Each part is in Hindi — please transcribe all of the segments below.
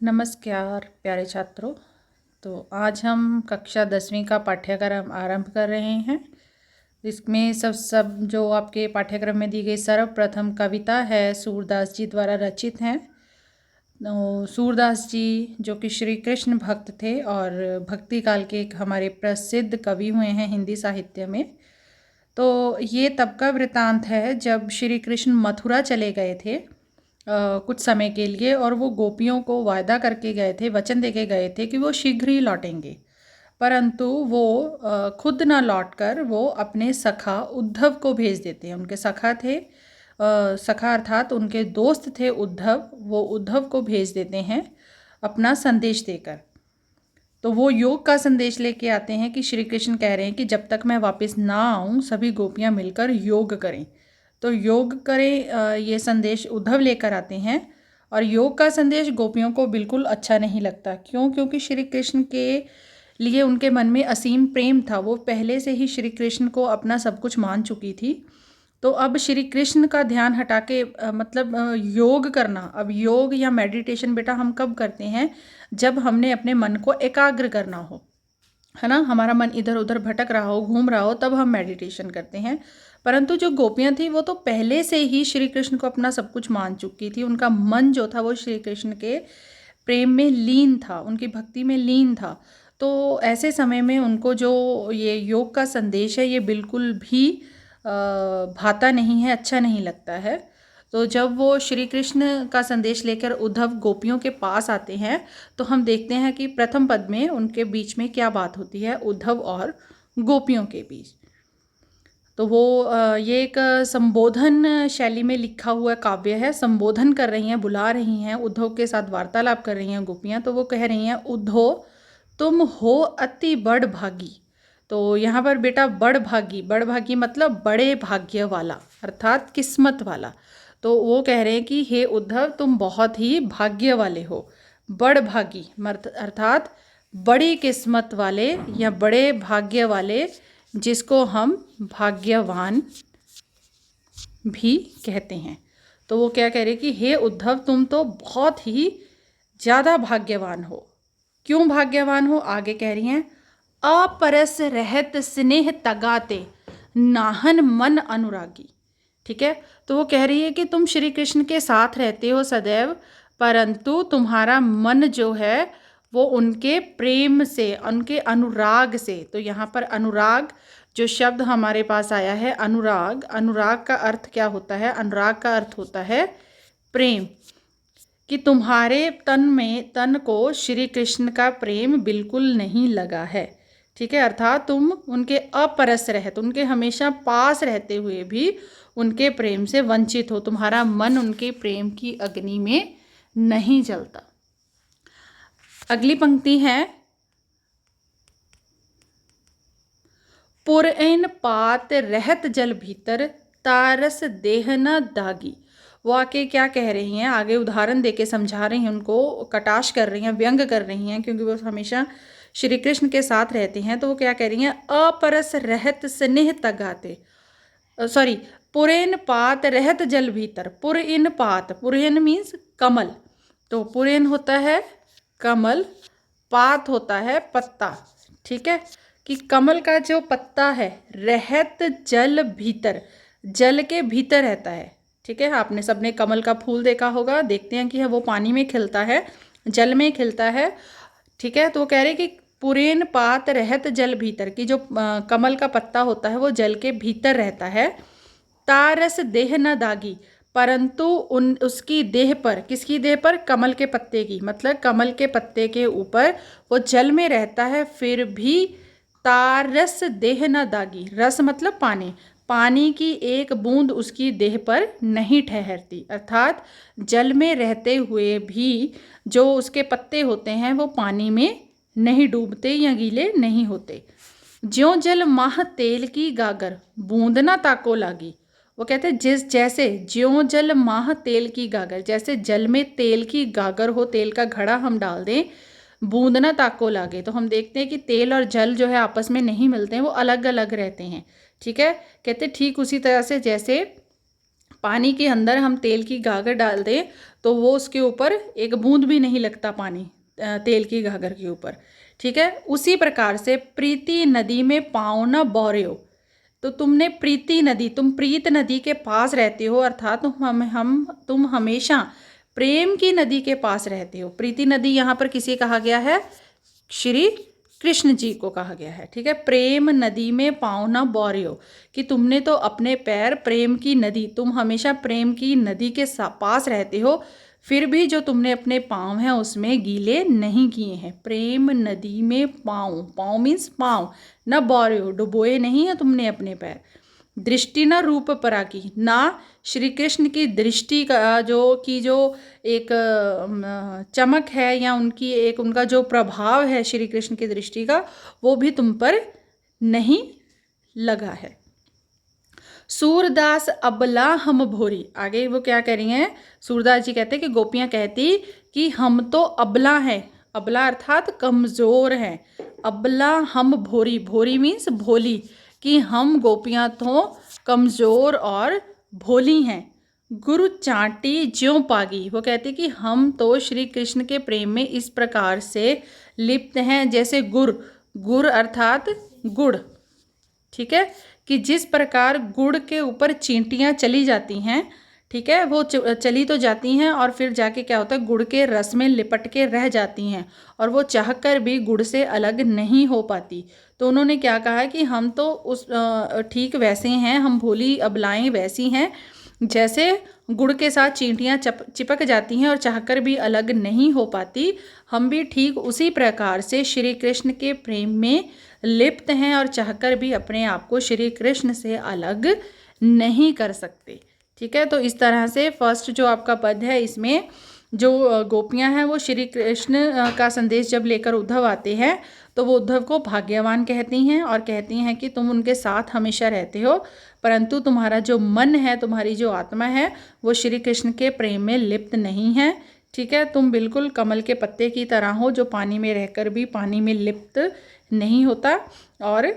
नमस्कार प्यारे छात्रों। तो आज हम कक्षा 10वीं का पाठ्यक्रम आरंभ कर रहे हैं। इसमें सब जो आपके पाठ्यक्रम में दी गई सर्वप्रथम कविता है सूरदास जी द्वारा रचित हैं। तो सूरदास जी जो कि श्री कृष्ण भक्त थे और भक्ति काल के एक हमारे प्रसिद्ध कवि हुए हैं हिंदी साहित्य में। तो ये तब का वृतांत है जब श्री कृष्ण मथुरा चले गए थे कुछ समय के लिए, और वो गोपियों को वायदा करके गए थे, वचन देके गए थे कि वो शीघ्र ही लौटेंगे। परंतु वो खुद ना लौटकर वो अपने सखा उद्धव को भेज देते हैं। उनके सखा थे, सखा अर्थात उनके दोस्त थे उद्धव। वो उद्धव को भेज देते हैं अपना संदेश देकर। तो वो योग का संदेश लेके आते हैं कि श्री कृष्ण कह रहे हैं कि जब तक मैं वापस ना आऊँ सभी गोपियाँ मिलकर योग करें। तो योग करें ये संदेश उद्धव लेकर आते हैं। और योग का संदेश गोपियों को बिल्कुल अच्छा नहीं लगता। क्यों? क्योंकि श्री कृष्ण के लिए उनके मन में असीम प्रेम था। वो पहले से ही श्री कृष्ण को अपना सब कुछ मान चुकी थी। तो अब श्री कृष्ण का ध्यान हटा के योग करना। अब योग या मेडिटेशन बेटा हम कब करते हैं? जब हमने अपने मन को एकाग्र करना हो, है ना। हमारा मन इधर उधर भटक रहा हो, घूम रहा हो, तब हम मेडिटेशन करते हैं। परंतु जो गोपियाँ थी वो तो पहले से ही श्री कृष्ण को अपना सब कुछ मान चुकी थी। उनका मन जो था वो श्री कृष्ण के प्रेम में लीन था, उनकी भक्ति में लीन था। तो ऐसे समय में उनको जो ये योग का संदेश है ये बिल्कुल भी भाता नहीं है, अच्छा नहीं लगता है। तो जब वो श्री कृष्ण का संदेश लेकर उद्धव गोपियों के पास आते हैं तो हम देखते हैं कि प्रथम पद में उनके बीच में क्या बात होती है, उद्धव और गोपियों के बीच। तो वो ये एक संबोधन शैली में लिखा हुआ काव्य है। संबोधन कर रही हैं, बुला रही हैं, उद्धव के साथ वार्तालाप कर रही हैं गोपियाँ। तो वो कह रही हैं, उद्धव तुम हो अति बड़ भागी। तो यहाँ पर बेटा बड़ भागी मतलब बड़े भाग्य वाला, अर्थात किस्मत वाला। तो वो कह रहे हैं कि हे उद्धव तुम बहुत ही भाग्य वाले हो। बड़ भागी अर्थात बड़ी किस्मत वाले या बड़े भाग्य वाले, जिसको हम भाग्यवान भी कहते हैं। तो वो क्या कह रहे कि हे उद्धव तुम तो बहुत ही ज़्यादा भाग्यवान हो। क्यों भाग्यवान हो? आगे कह रही हैं, अपरस रहत स्नेह तगाते नाहन मन अनुरागी। ठीक है। तो वो कह रही है कि तुम श्री कृष्ण के साथ रहते हो सदैव, परंतु तुम्हारा मन जो है वो उनके प्रेम से, उनके अनुराग से। तो यहाँ पर अनुराग जो शब्द हमारे पास आया है, अनुराग, अनुराग का अर्थ क्या होता है? अनुराग का अर्थ होता है प्रेम। कि तुम्हारे तन को श्री कृष्ण का प्रेम बिल्कुल नहीं लगा है। ठीक है। अर्थात तुम उनके अपरस रहते, उनके हमेशा पास रहते हुए भी उनके प्रेम से वंचित हो। तुम्हारा मन उनके प्रेम की अग्नि में नहीं जलता। अगली पंक्ति है, पुरैन पात रहत जल भीतर तारस देह न दागी। वो आके क्या कह रही हैं? आगे उदाहरण देके समझा रही हैं, उनको कटाक्ष कर रही हैं, व्यंग कर रही हैं, क्योंकि वो हमेशा श्री कृष्ण के साथ रहते हैं। तो वो क्या कह रही हैं? अपरस रहत स्नेह तगाते, सॉरी, पुरैन पात रहत जल भीतर। पुरैन पात, पुरैन मीन्स कमल। तो पुरैन होता है कमल, पात होता है पत्ता। ठीक है। कि कमल का जो पत्ता है रहत जल भीतर, जल के भीतर रहता है। ठीक है। आपने सबने कमल का फूल देखा होगा, देखते हैं कि वो पानी में खिलता है, जल में खिलता है। ठीक है। तो वो कह रहे कि पुरैन पात रहत जल भीतर, की जो कमल का पत्ता होता है वो जल के भीतर रहता है। तारस देह न दागी, परंतु उसकी देह पर, किसकी देह पर? कमल के पत्ते की, मतलब कमल के पत्ते के ऊपर वो जल में रहता है, फिर भी तारस देह न दागी। रस मतलब पानी, पानी की एक बूंद उसकी देह पर नहीं ठहरती। अर्थात जल में रहते हुए भी जो उसके पत्ते होते हैं वो पानी में नहीं डूबते या गीले नहीं होते। ज्यों जल माह तेल की गागर बूंद ना ताको लागी। वो कहते हैं जैसे ज्यों जल माह तेल की गागर, जैसे जल में तेल की गागर हो, तेल का घड़ा हम डाल दें, बूंद ना ताको लागे। तो हम देखते हैं कि तेल और जल जो है आपस में नहीं मिलते हैं, वो अलग अलग रहते हैं। ठीक है। कहते ठीक उसी तरह से जैसे पानी के अंदर हम तेल की गागर डाल दें तो वो उसके ऊपर एक बूंद भी नहीं लगता पानी तेल की गागर के ऊपर, ठीक है। उसी प्रकार से प्रीति नदी में पाँव न बौर्यो, तो तुमने प्रीति नदी, तुम प्रीत नदी के पास रहते हो, अर्थात तुम हमेशा प्रेम की नदी के पास रहते हो। प्रीति नदी यहाँ पर किसे कहा गया है? श्री कृष्ण जी को कहा गया है, ठीक है। प्रेम नदी में पाँव न बौर्यो, कि तुमने तो अपने पैर प्रेम की नदी, तुम हमेशा प्रेम की नदी के पास रहते हो, फिर भी जो तुमने अपने पाँव हैं उसमें गीले नहीं किए हैं। प्रेम नदी में पाँव, पाँव मीन्स पाँव, न बौर्यो, डुबोए नहीं है तुमने अपने पैर। दृष्टि न रूप परा की, ना श्री कृष्ण की दृष्टि का जो एक चमक है या उनका जो प्रभाव है श्री कृष्ण की दृष्टि का, वो भी तुम पर नहीं लगा है। सूरदास अबला हम भोरी, आगे वो क्या कह रही हैं? सूरदास जी कहते हैं कि गोपियाँ कहती कि हम तो अबला हैं, अबला अर्थात कमज़ोर हैं, अबला हम भोरी, भोरी मीन्स भोली, कि हम गोपियाँ तो कमज़ोर और भोली हैं। गुरु चाटी ज्यों पागी, वो कहते कि हम तो श्री कृष्ण के प्रेम में इस प्रकार से लिप्त हैं जैसे गुड़ अर्थात गुड़, ठीक है, कि जिस प्रकार गुड़ के ऊपर चींटियाँ चली जाती हैं, ठीक है, वो चली तो जाती हैं और फिर जाके क्या होता है, गुड़ के रस में लिपट के रह जाती हैं और वो चाहकर भी गुड़ से अलग नहीं हो पाती। तो उन्होंने क्या कहा कि हम तो उस ठीक वैसे हैं, हम भोली अबलाएं वैसी हैं जैसे गुड़ के साथ चींटियाँ चिपक जाती हैं और चाहकर भी अलग नहीं हो पाती, हम भी ठीक उसी प्रकार से श्री कृष्ण के प्रेम में लिप्त हैं और चाहकर भी अपने आप को श्री कृष्ण से अलग नहीं कर सकते, ठीक है। तो इस तरह से फर्स्ट जो आपका पद है, इसमें जो गोपियाँ हैं वो श्री कृष्ण का संदेश जब लेकर उद्धव आते हैं तो वो उद्धव को भाग्यवान कहती हैं और कहती हैं कि तुम उनके साथ हमेशा रहते हो, परंतु तुम्हारा जो मन है, तुम्हारी जो आत्मा है, वो श्री कृष्ण के प्रेम में लिप्त नहीं है, ठीक है। तुम बिल्कुल कमल के पत्ते की तरह हो जो पानी में रहकर भी पानी में लिप्त नहीं होता, और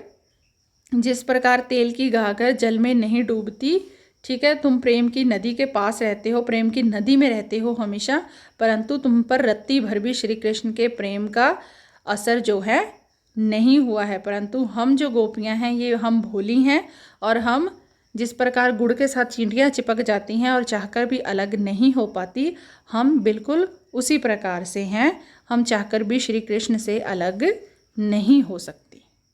जिस प्रकार तेल की गागर जल में नहीं डूबती, ठीक है, तुम प्रेम की नदी के पास रहते हो, प्रेम की नदी में रहते हो हमेशा, परंतु तुम पर रत्ती भर भी श्री कृष्ण के प्रेम का असर जो है नहीं हुआ है। परंतु हम जो गोपियां हैं ये हम भोली हैं और हम जिस प्रकार गुड़ के साथ चींटियाँ चिपक जाती हैं और चाहकर भी अलग नहीं हो पाती, हम बिल्कुल उसी प्रकार से हैं, हम चाहकर भी श्री कृष्ण से अलग नहीं हो सकते।